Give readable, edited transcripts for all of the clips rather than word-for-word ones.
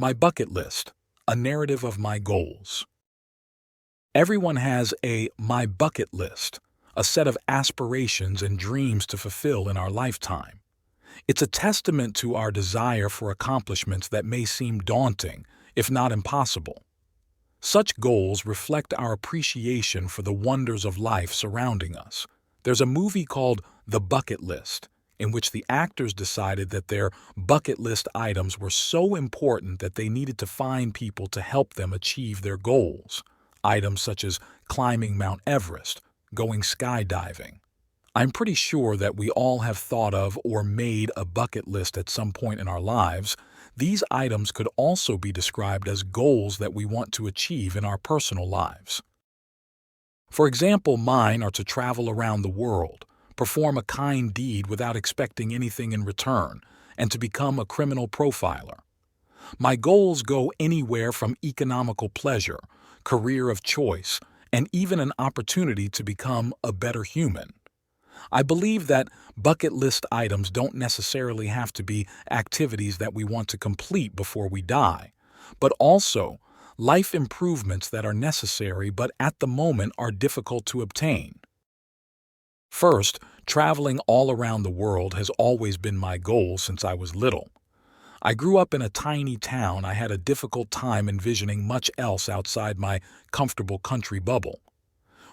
My bucket list, a narrative of my goals. Everyone has a my bucket list, a set of aspirations and dreams to fulfill in our lifetime. It's a testament to our desire for accomplishments that may seem daunting, if not impossible. Such goals reflect our appreciation for the wonders of life surrounding us. There's a movie called The Bucket List, in which the actors decided that their bucket list items were so important that they needed to find people to help them achieve their goals. Items such as climbing Mount Everest, going skydiving. I'm pretty sure that we all have thought of or made a bucket list at some point in our lives. These items could also be described as goals that we want to achieve in our personal lives. For example, mine are to travel around the world, perform a kind deed without expecting anything in return, and to become a criminal profiler. My goals go anywhere from economical pleasure, career of choice, and even an opportunity to become a better human. I believe that bucket list items don't necessarily have to be activities that we want to complete before we die, but also life improvements that are necessary but at the moment are difficult to obtain. First, traveling all around the world has always been my goal since I was little. I grew up in a tiny town. I had a difficult time envisioning much else outside my comfortable country bubble.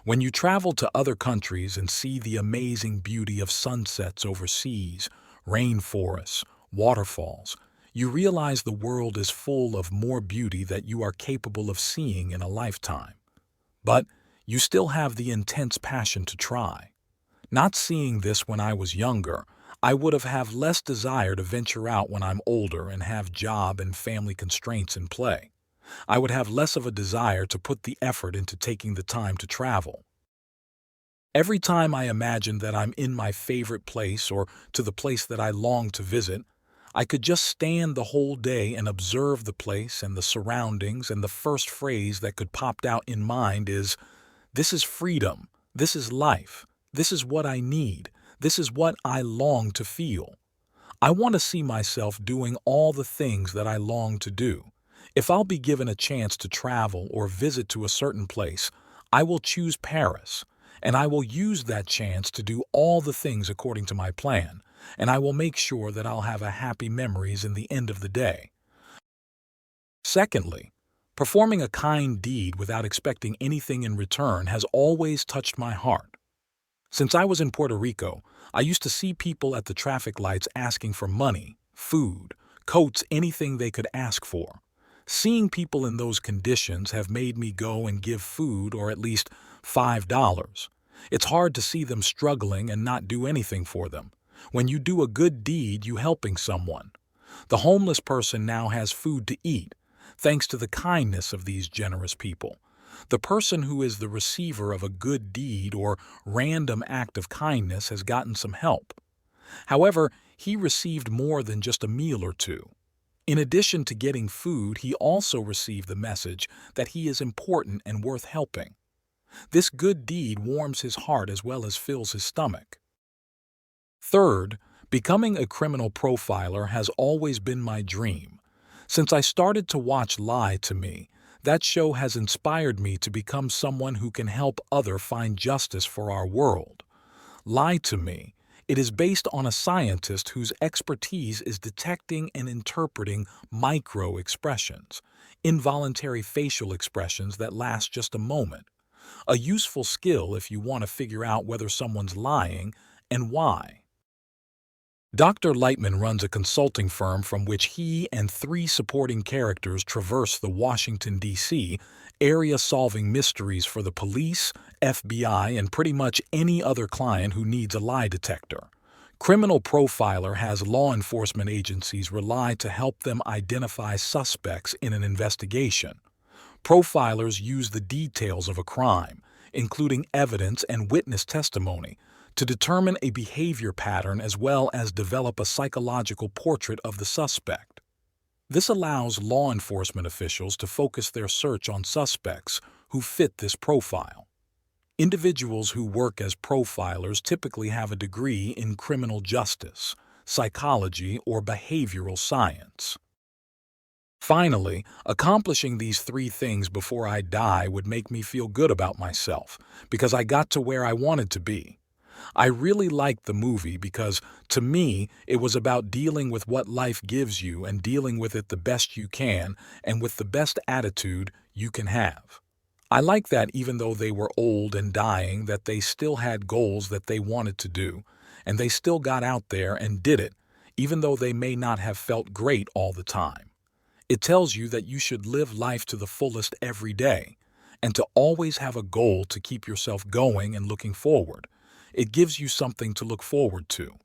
When you travel to other countries and see the amazing beauty of sunsets over seas, rainforests, waterfalls, you realize the world is full of more beauty that you are capable of seeing in a lifetime. But you still have the intense passion to try. Not seeing this when I was younger, I would have less desire to venture out when I'm older and have job and family constraints in play. I would have less of a desire to put the effort into taking the time to travel. Every time I imagine that I'm in my favorite place or to the place that I long to visit, I could just stand the whole day and observe the place and the surroundings, and the first phrase that could pop out in mind is, "This is freedom, this is life, this is what I need, this is what I long to feel." I want to see myself doing all the things that I long to do. If I'll be given a chance to travel or visit to a certain place, I will choose Paris, and I will use that chance to do all the things according to my plan, and I will make sure that I'll have happy memories in the end of the day. Secondly, performing a kind deed without expecting anything in return has always touched my heart. Since I was in Puerto Rico, I used to see people at the traffic lights asking for money, food, coats, anything they could ask for. Seeing people in those conditions have made me go and give food, or at least $5. It's hard to see them struggling and not do anything for them. When you do a good deed, you're helping someone. The homeless person now has food to eat, thanks to the kindness of these generous people. The person who is the receiver of a good deed or random act of kindness has gotten some help. However, he received more than just a meal or two. In addition to getting food, he also received the message that he is important and worth helping. This good deed warms his heart as well as fills his stomach. Third, becoming a criminal profiler has always been my dream. Since I started to watch Lie to Me, that show has inspired me to become someone who can help others find justice for our world. Lie to Me. It is based on a scientist whose expertise is detecting and interpreting micro-expressions, involuntary facial expressions that last just a moment. A useful skill if you want to figure out whether someone's lying and why. Dr. Lightman runs a consulting firm from which he and 3 supporting characters traverse the Washington, D.C. area solving mysteries for the police, FBI, and pretty much any other client who needs a lie detector. Criminal Profiler has law enforcement agencies rely to help them identify suspects in an investigation. Profilers use the details of a crime, including evidence and witness testimony, to determine a behavior pattern as well as develop a psychological portrait of the suspect. This allows law enforcement officials to focus their search on suspects who fit this profile. Individuals who work as profilers typically have a degree in criminal justice, psychology, or behavioral science. Finally, accomplishing these three things before I die would make me feel good about myself because I got to where I wanted to be. I really liked the movie because, to me, it was about dealing with what life gives you and dealing with it the best you can and with the best attitude you can have. I like that even though they were old and dying, that they still had goals that they wanted to do, and they still got out there and did it, even though they may not have felt great all the time. It tells you that you should live life to the fullest every day, and to always have a goal to keep yourself going and looking forward. It gives you something to look forward to.